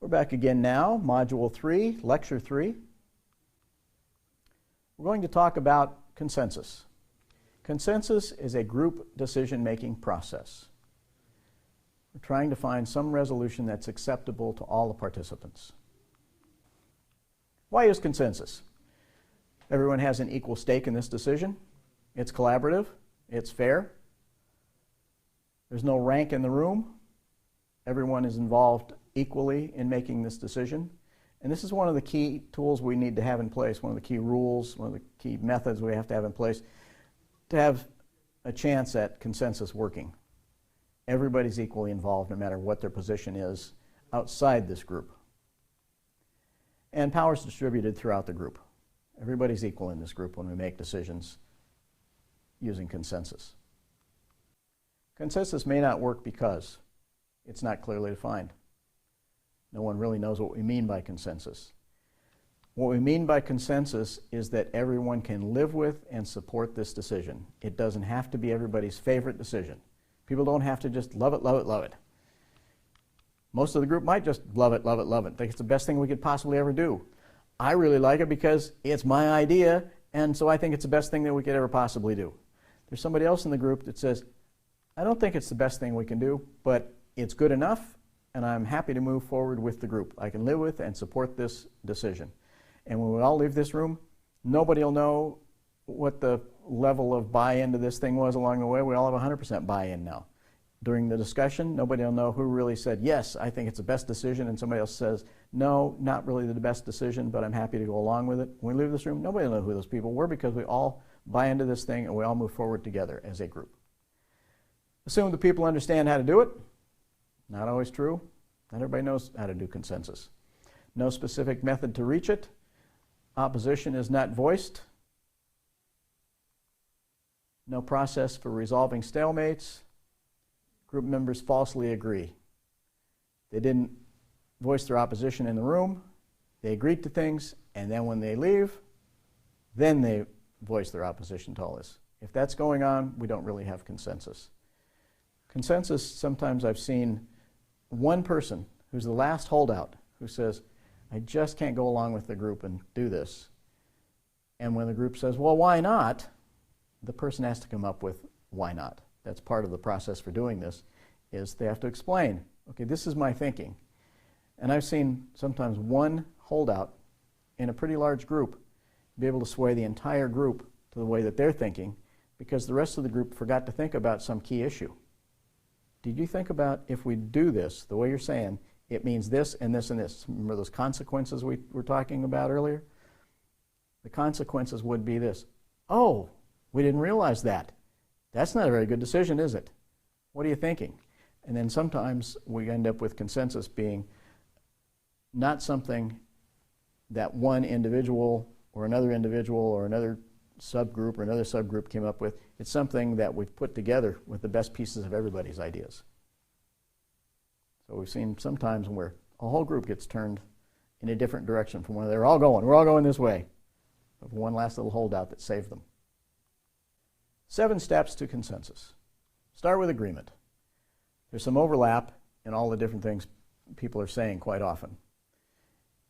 We're back again now, Module 3, Lecture 3. We're going to talk about consensus. Consensus is a group decision-making process. We're trying to find some resolution that's acceptable to all the participants. Why is consensus? Everyone has an equal stake in this decision. It's collaborative. It's fair. There's no rank in the room. Everyone is involved equally in making this decision. And this is one of the key tools we need to have in place, one of the key rules, one of the key methods we have to have in place to have a chance at consensus working. Everybody's equally involved no matter what their position is outside this group. And power is distributed throughout the group. Everybody's equal in this group when we make decisions using consensus. Consensus may not work because it's not clearly defined. No one really knows what we mean by consensus. What we mean by consensus is that everyone can live with and support this decision. It doesn't have to be everybody's favorite decision. People don't have to just love it, love it, love it. Most of the group might just love it, love it, love it. Think it's the best thing we could possibly ever do. I really like it because it's my idea, and so I think it's the best thing that we could ever possibly do. There's somebody else in the group that says, I don't think it's the best thing we can do, but it's good enough, and I'm happy to move forward with the group. I can live with and support this decision. And when we all leave this room, nobody will know what the level of buy-in to this thing was along the way. We all have 100% buy-in now. During the discussion, nobody will know who really said, yes, I think it's the best decision, and somebody else says, no, not really the best decision, but I'm happy to go along with it. When we leave this room, nobody will know who those people were because we all buy into this thing and we all move forward together as a group. Assume the people understand how to do it. Not always true. Not everybody knows how to do consensus. No specific method to reach it. Opposition is not voiced. No process for resolving stalemates. Group members falsely agree. They didn't voice their opposition in the room. They agreed to things, and then when they leave, then they voice their opposition to all this. If that's going on, we don't really have consensus. Consensus, sometimes I've seen one person who's the last holdout who says, I just can't go along with the group and do this. And when the group says, well, why not? The person has to come up with why not. That's part of the process for doing this, is they have to explain, okay, this is my thinking. And I've seen sometimes one holdout in a pretty large group be able to sway the entire group to the way that they're thinking because the rest of the group forgot to think about some key issue. Did you think about if we do this, the way you're saying, it means this and this and this? Remember those consequences we were talking about earlier? The consequences would be this. Oh, we didn't realize that. That's not a very good decision, is it? What are you thinking? And then sometimes we end up with consensus being not something that one individual or another subgroup or another subgroup came up with. It's something that we've put together with the best pieces of everybody's ideas. So we've seen sometimes where a whole group gets turned in a different direction from where they're all going. We're all going this way. But one last little holdout that saved them. 7 steps to consensus. Start with agreement. There's some overlap in all the different things people are saying quite often.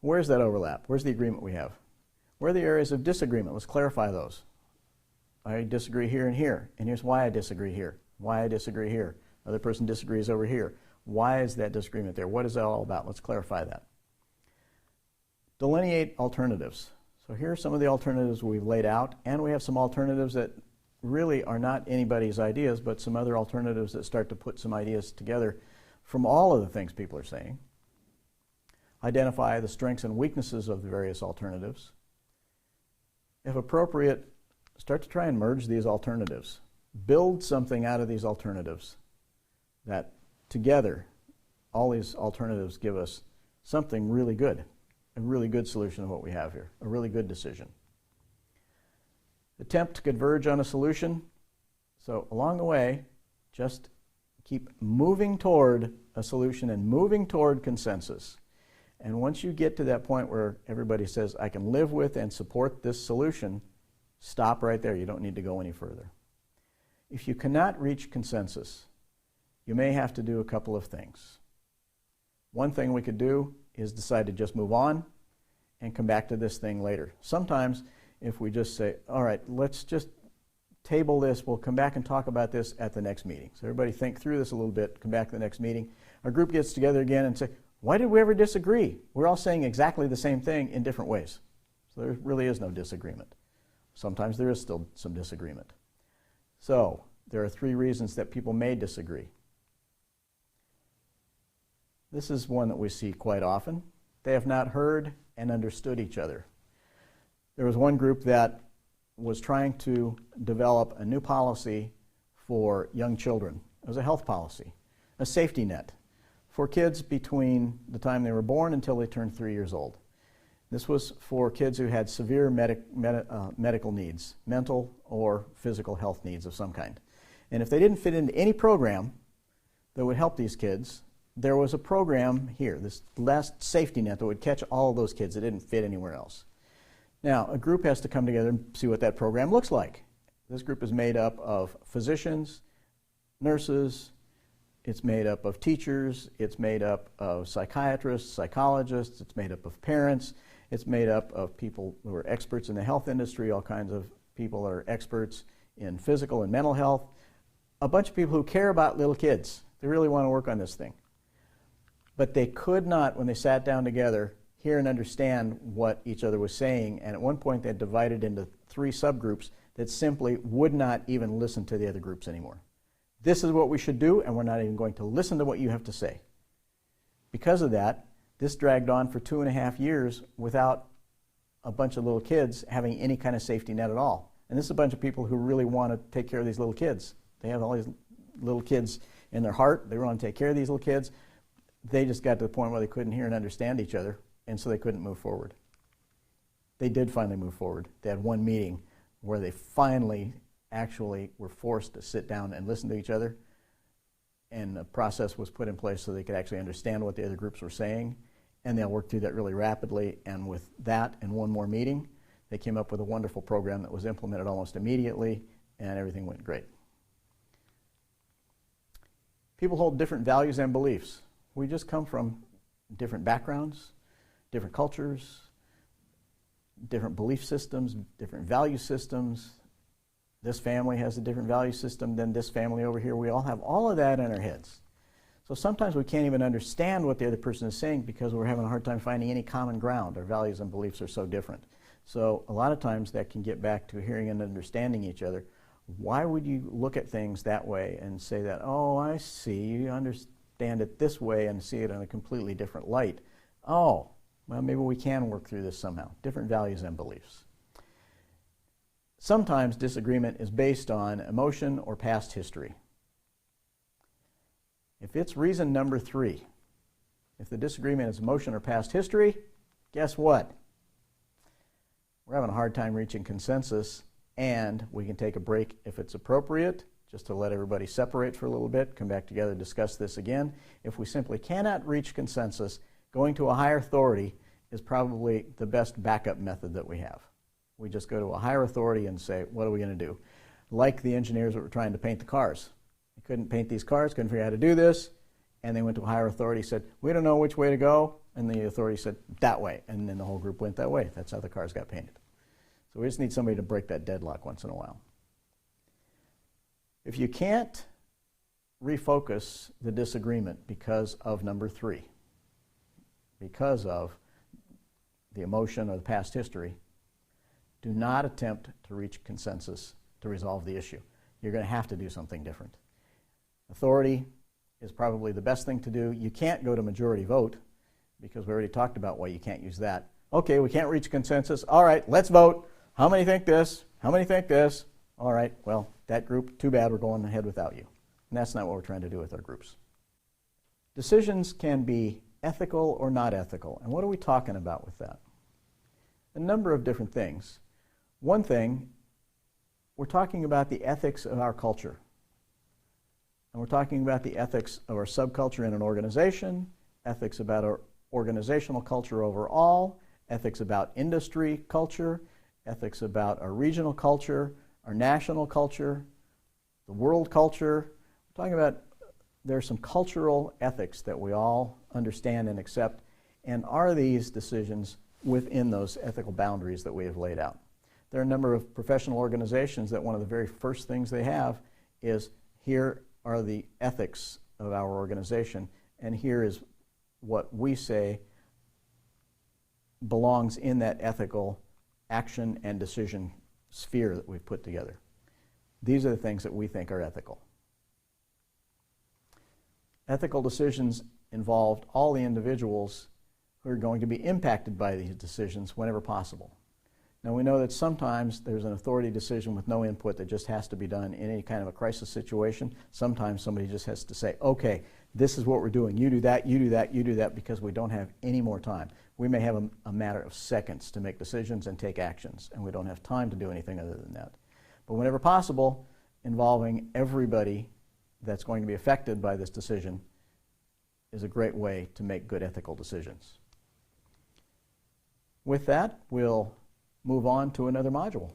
Where's that overlap? Where's the agreement we have? Where are the areas of disagreement? Let's clarify those. I disagree here and here, and here's why I disagree here. Why I disagree here. Other person disagrees over here. Why is that disagreement there? What is that all about? Let's clarify that. Delineate alternatives. So here are some of the alternatives we've laid out, and we have some alternatives that really are not anybody's ideas, but some other alternatives that start to put some ideas together from all of the things people are saying. Identify the strengths and weaknesses of the various alternatives. If appropriate, start to try and merge these alternatives. Build something out of these alternatives that together, all these alternatives give us something really good, a really good solution to what we have here, a really good decision. Attempt to converge on a solution. So along the way, just keep moving toward a solution and moving toward consensus. And once you get to that point where everybody says, I can live with and support this solution, stop right there. You don't need to go any further. If you cannot reach consensus, you may have to do a couple of things. One thing we could do is decide to just move on and come back to this thing later. Sometimes if we just say, all right, let's just table this, we'll come back and talk about this at the next meeting. So everybody think through this a little bit, come back to the next meeting. Our group gets together again and say, why did we ever disagree? We're all saying exactly the same thing in different ways. So there really is no disagreement. Sometimes there is still some disagreement. So there are 3 reasons that people may disagree. This is one that we see quite often. They have not heard and understood each other. There was one group that was trying to develop a new policy for young children. It was a health policy, a safety net for kids between the time they were born until they turned 3 years old. This was for kids who had severe medical needs, mental or physical health needs of some kind. And if they didn't fit into any program that would help these kids, there was a program here, this last safety net that would catch all of those kids that didn't fit anywhere else. Now, a group has to come together and see what that program looks like. This group is made up of physicians, nurses, it's made up of teachers, it's made up of psychiatrists, psychologists, it's made up of parents, it's made up of people who are experts in the health industry, all kinds of people that are experts in physical and mental health, a bunch of people who care about little kids. They really want to work on this thing. But they could not, when they sat down together, hear and understand what each other was saying, and at one point they had divided into 3 subgroups that simply would not even listen to the other groups anymore. This is what we should do, and we're not even going to listen to what you have to say. Because of that, this dragged on for 2.5 years without a bunch of little kids having any kind of safety net at all. And this is a bunch of people who really want to take care of these little kids. They have all these little kids in their heart. They want to take care of these little kids. They just got to the point where they couldn't hear and understand each other, and so they couldn't move forward. They did finally move forward. They had one meeting where they finally actually were forced to sit down and listen to each other, and a process was put in place so they could actually understand what the other groups were saying, and they'll work through that really rapidly. And with that and one more meeting, they came up with a wonderful program that was implemented almost immediately, and everything went great. People hold different values and beliefs. We just come from different backgrounds, different cultures, different belief systems, different value systems. This family has a different value system than this family over here. We all have all of that in our heads. So sometimes we can't even understand what the other person is saying because we're having a hard time finding any common ground. Our values and beliefs are so different. So a lot of times that can get back to hearing and understanding each other. Why would you look at things that way and say that, oh, I see, you understand it this way and see it in a completely different light? Oh, well, maybe we can work through this somehow. Different values and beliefs. Sometimes disagreement is based on emotion or past history. If it's reason number 3, if the disagreement is emotion or past history, guess what? We're having a hard time reaching consensus, and we can take a break if it's appropriate, just to let everybody separate for a little bit, come back together, discuss this again. If we simply cannot reach consensus, going to a higher authority is probably the best backup method that we have. We just go to a higher authority and say, what are we going to do? Like the engineers that were trying to paint the cars. They couldn't paint these cars, couldn't figure out how to do this, and they went to a higher authority, said, we don't know which way to go, and the authority said, that way, and then the whole group went that way. That's how the cars got painted. So we just need somebody to break that deadlock once in a while. If you can't refocus the disagreement because of number 3, because of the emotion or the past history, do not attempt to reach consensus to resolve the issue. You're going to have to do something different. Authority is probably the best thing to do. You can't go to majority vote because we already talked about why you can't use that. Okay, we can't reach consensus. All right, let's vote. How many think this? How many think this? All right, well, that group, too bad, we're going ahead without you. And that's not what we're trying to do with our groups. Decisions can be ethical or not ethical. And what are we talking about with that? A number of different things. One thing, we're talking about the ethics of our culture. And we're talking about the ethics of our subculture in an organization, ethics about our organizational culture overall, ethics about industry culture, ethics about our regional culture, our national culture, the world culture. We're talking about there's some cultural ethics that we all understand and accept, And are these decisions within those ethical boundaries that we have laid out? There are a number of professional organizations that one of the very first things they have is, here are the ethics of our organization, and here is what we say belongs in that ethical action and decision sphere that we've put together. These are the things that we think are ethical. Ethical decisions involved all the individuals who are going to be impacted by these decisions whenever possible. Now, we know that sometimes there's an authority decision with no input that just has to be done in any kind of a crisis situation. Sometimes somebody just has to say, okay, this is what we're doing. You do that, you do that, you do that, because we don't have any more time. We may have a matter of seconds to make decisions and take actions, and we don't have time to do anything other than that. But whenever possible, involving everybody that's going to be affected by this decision is a great way to make good ethical decisions. With that, we'll move on to another module.